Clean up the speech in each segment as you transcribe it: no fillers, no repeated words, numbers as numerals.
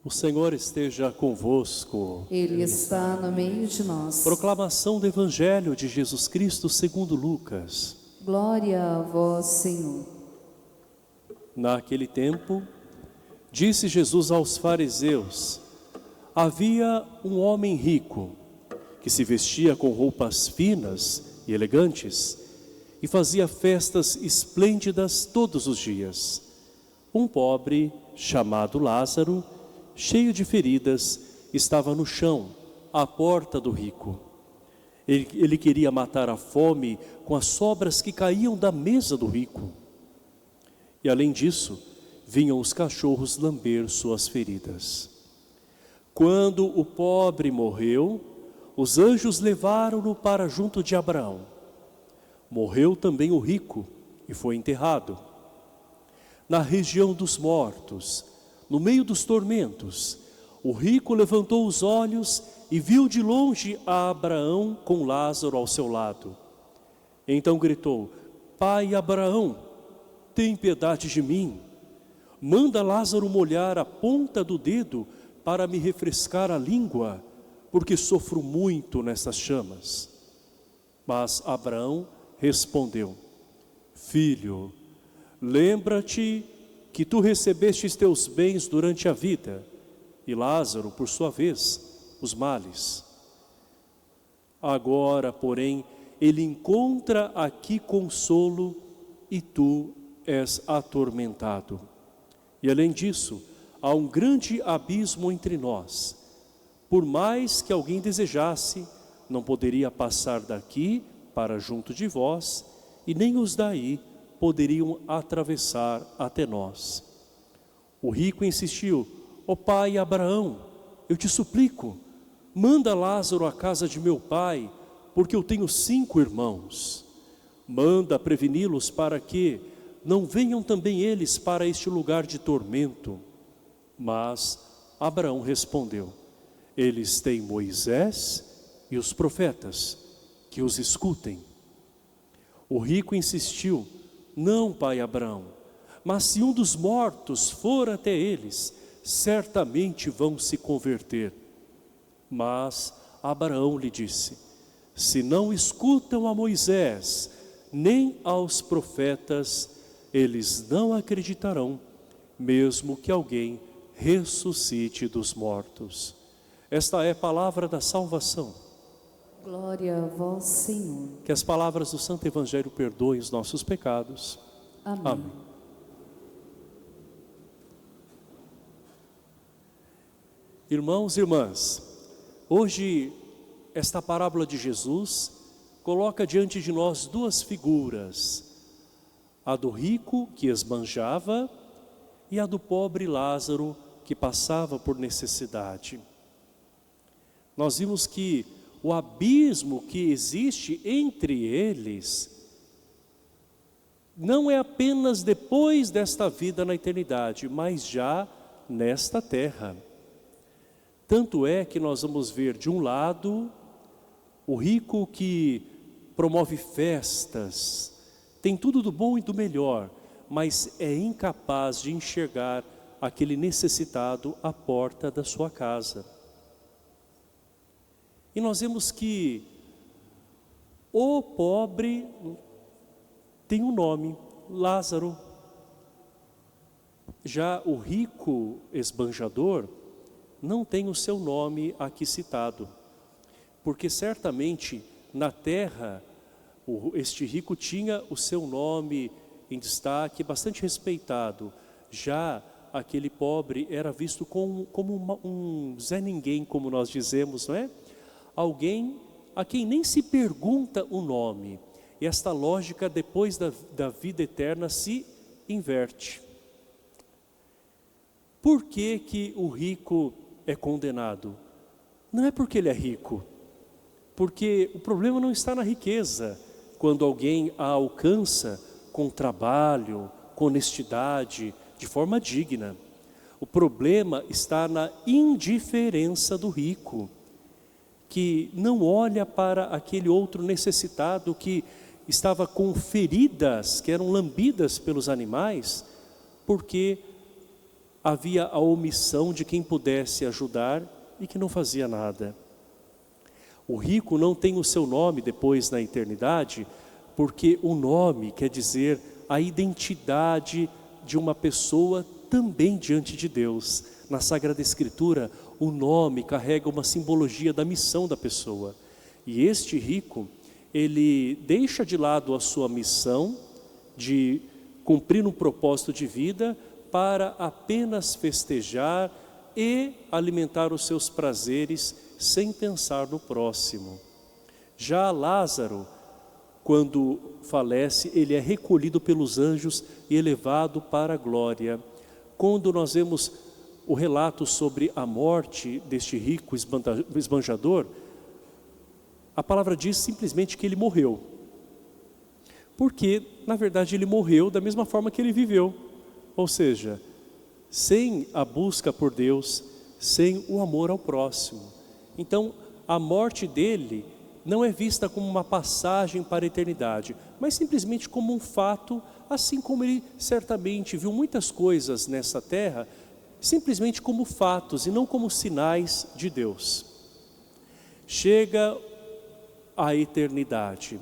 O Senhor esteja convosco. Ele está no meio de nós. Proclamação do Evangelho de Jesus Cristo segundo Lucas. Glória a vós, Senhor. Naquele tempo, disse Jesus aos fariseus: havia um homem rico, que se vestia com roupas finas e elegantes, e fazia festas esplêndidas todos os dias. Um pobre, chamado Lázaro, cheio de feridas, estava no chão, à porta do rico. Ele queria matar a fome com as sobras que caíam da mesa do rico. E além disso, vinham os cachorros lamber suas feridas. Quando o pobre morreu, os anjos levaram-no para junto de Abraão. Morreu também o rico e foi enterrado. Na região dos mortos, no meio dos tormentos, o rico levantou os olhos e viu de longe a Abraão com Lázaro ao seu lado. Então gritou: Pai Abraão, tem piedade de mim. Manda Lázaro molhar a ponta do dedo para me refrescar a língua, porque sofro muito nessas chamas. Mas Abraão respondeu: Filho, lembra-te que tu recebeste teus bens durante a vida, e Lázaro, por sua vez, os males. Agora, porém, ele encontra aqui consolo e tu és atormentado. E além disso, há um grande abismo entre nós. Por mais que alguém desejasse, não poderia passar daqui para junto de vós, e nem os daí poderiam atravessar até nós. O rico insistiu: ó pai Abraão, eu te suplico, manda Lázaro à casa de meu pai, porque eu tenho 5 irmãos. Manda preveni-los para que não venham também eles para este lugar de tormento. Mas Abraão respondeu: eles têm Moisés e os profetas, que os escutem. O rico insistiu: não, pai Abraão, mas se um dos mortos for até eles, certamente vão se converter. Mas Abraão lhe disse: se não escutam a Moisés, nem aos profetas, eles não acreditarão, mesmo que alguém ressuscite dos mortos. Esta é a palavra da salvação. Glória a vós, Senhor. Que as palavras do Santo Evangelho perdoem os nossos pecados. Amém. Amém. Irmãos e irmãs, hoje esta parábola de Jesus coloca diante de nós 2 figuras. A do rico que esbanjava e a do pobre Lázaro que passava por necessidade. Nós vimos que o abismo que existe entre eles não é apenas depois desta vida na eternidade, mas já nesta terra. Tanto é que nós vamos ver de um lado o rico que promove festas, tem tudo do bom e do melhor, mas é incapaz de enxergar aquele necessitado à porta da sua casa. E nós vemos que o pobre tem um nome, Lázaro. Já o rico esbanjador não tem o seu nome aqui citado, porque certamente na terra este rico tinha o seu nome em destaque, bastante respeitado. Já aquele pobre era visto como um Zé Ninguém, como nós dizemos, não é? Alguém a quem nem se pergunta o nome. E esta lógica depois da vida eterna se inverte. Por que que o rico é condenado? Não é porque ele é rico, porque o problema não está na riqueza, quando alguém a alcança com trabalho, com honestidade, de forma digna. O problema está na indiferença do rico, que não olha para aquele outro necessitado que estava com feridas, que eram lambidas pelos animais, porque havia a omissão de quem pudesse ajudar e que não fazia nada. O rico não tem o seu nome depois na eternidade, porque o nome quer dizer a identidade de uma pessoa também diante de Deus. Na Sagrada Escritura, o nome carrega uma simbologia da missão da pessoa. E este rico, ele deixa de lado a sua missão de cumprir um propósito de vida para apenas festejar e alimentar os seus prazeres sem pensar no próximo. Já Lázaro, quando falece, ele é recolhido pelos anjos e elevado para a glória. Quando nós vemos o relato sobre a morte deste rico esbanjador, a palavra diz simplesmente que ele morreu. Porque, na verdade, ele morreu da mesma forma que ele viveu. Ou seja, sem a busca por Deus, sem o amor ao próximo. Então, a morte dele não é vista como uma passagem para a eternidade, mas simplesmente como um fato, assim como ele certamente viu muitas coisas nessa terra, simplesmente como fatos e não como sinais de Deus. Chega a eternidade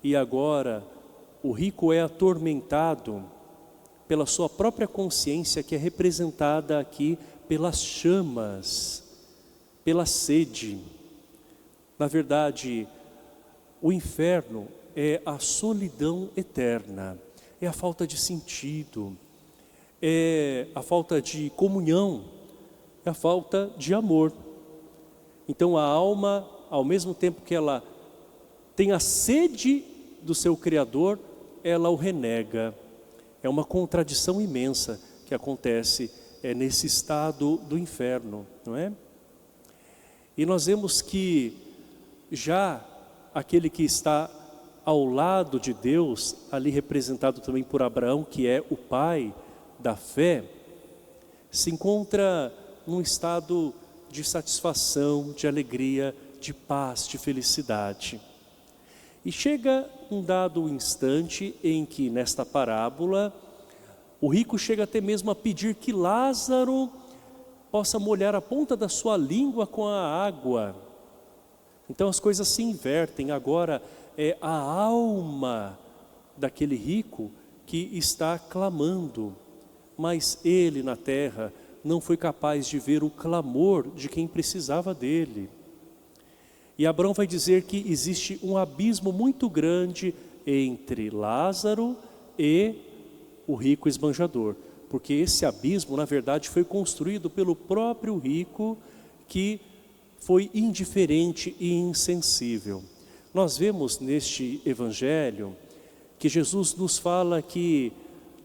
e agora o rico é atormentado pela sua própria consciência, que é representada aqui pelas chamas, pela sede. Na verdade, o inferno é a solidão eterna, é a falta de sentido, é a falta de comunhão, é a falta de amor. Então a alma, ao mesmo tempo que ela tem a sede do seu Criador, ela o renega. É uma contradição imensa que acontece nesse estado do inferno, não é? E nós vemos que já aquele que está ao lado de Deus, ali representado também por Abraão, que é o pai da fé, se encontra num estado de satisfação, de alegria, de paz, de felicidade. E chega um dado instante em que nesta parábola o rico chega até mesmo a pedir que Lázaro possa molhar a ponta da sua língua com a água. Então as coisas se invertem, agora é a alma daquele rico que está clamando, mas ele na terra não foi capaz de ver o clamor de quem precisava dele. E Abraão vai dizer que existe um abismo muito grande entre Lázaro e o rico esbanjador, porque esse abismo na verdade foi construído pelo próprio rico, que foi indiferente e insensível. Nós vemos neste evangelho que Jesus nos fala que,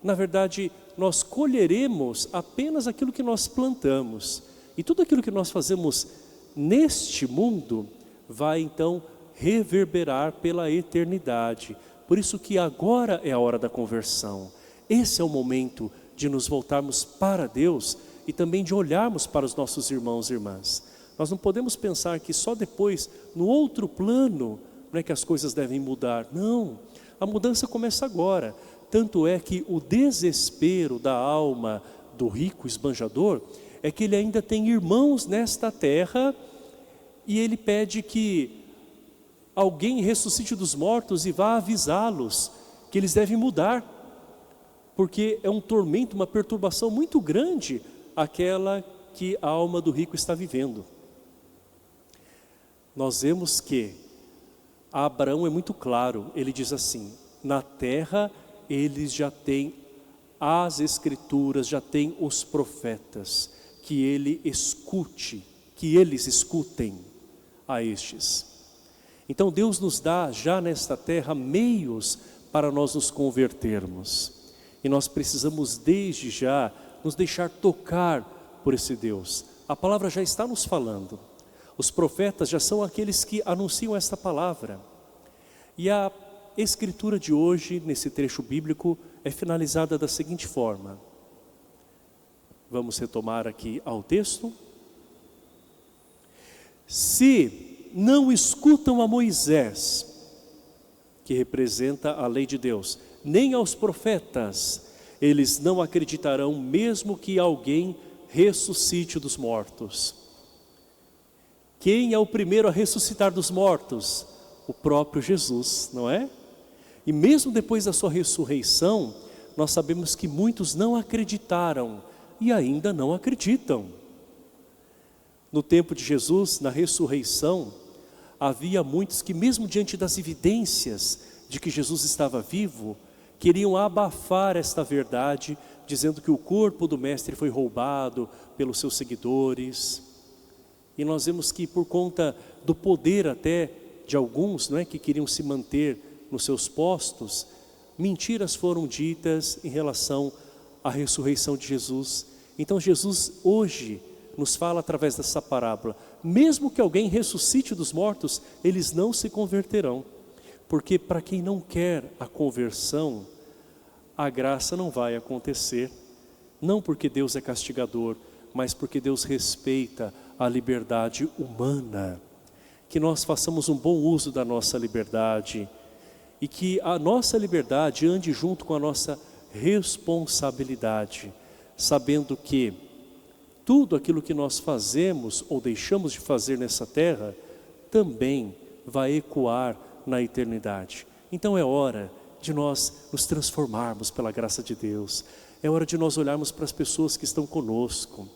na verdade, nós colheremos apenas aquilo que nós plantamos. E tudo aquilo que nós fazemos neste mundo vai então reverberar pela eternidade. Por isso que agora é a hora da conversão. Esse é o momento de nos voltarmos para Deus e também de olharmos para os nossos irmãos e irmãs. Nós não podemos pensar que só depois, no outro plano, não é que as coisas devem mudar. Não, a mudança começa agora. Tanto é que o desespero da alma do rico esbanjador é que ele ainda tem irmãos nesta terra e ele pede que alguém ressuscite dos mortos e vá avisá-los que eles devem mudar, porque é um tormento, uma perturbação muito grande aquela que a alma do rico está vivendo. Nós vemos que Abraão é muito claro, ele diz assim: na terra eles já têm as escrituras, já têm os profetas, que ele escute, que eles escutem a estes. Então Deus nos dá já nesta terra meios para nós nos convertermos. E nós precisamos desde já nos deixar tocar por esse Deus. A palavra já está nos falando. Os profetas já são aqueles que anunciam esta palavra. E a escritura de hoje, nesse trecho bíblico, é finalizada da seguinte forma. Vamos retomar aqui ao texto. Se não escutam a Moisés, que representa a lei de Deus, nem aos profetas, eles não acreditarão mesmo que alguém ressuscite dos mortos. Quem é o primeiro a ressuscitar dos mortos? O próprio Jesus, não é? E mesmo depois da sua ressurreição, nós sabemos que muitos não acreditaram e ainda não acreditam. No tempo de Jesus, na ressurreição, havia muitos que mesmo diante das evidências de que Jesus estava vivo, queriam abafar esta verdade, dizendo que o corpo do Mestre foi roubado pelos seus seguidores. E nós vemos que por conta do poder até de alguns, não é, que queriam se manter nos seus postos, mentiras foram ditas em relação à ressurreição de Jesus. Então Jesus hoje nos fala através dessa parábola, mesmo que alguém ressuscite dos mortos, eles não se converterão. Porque para quem não quer a conversão, a graça não vai acontecer. Não porque Deus é castigador, mas porque Deus respeita a liberdade humana. Que nós façamos um bom uso da nossa liberdade e que a nossa liberdade ande junto com a nossa responsabilidade, sabendo que tudo aquilo que nós fazemos ou deixamos de fazer nessa terra também vai ecoar na eternidade. Então é hora de nós nos transformarmos pela graça de Deus. É hora de nós olharmos para as pessoas que estão conosco.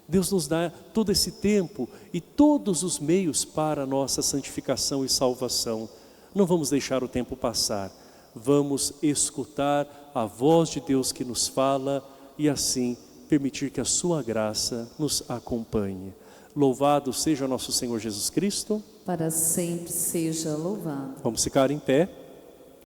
Deus nos dá todo esse tempo e todos os meios para a nossa santificação e salvação. Não vamos deixar o tempo passar. Vamos escutar a voz de Deus que nos fala e assim permitir que a sua graça nos acompanhe. Louvado seja nosso Senhor Jesus Cristo. Para sempre seja louvado. Vamos ficar em pé.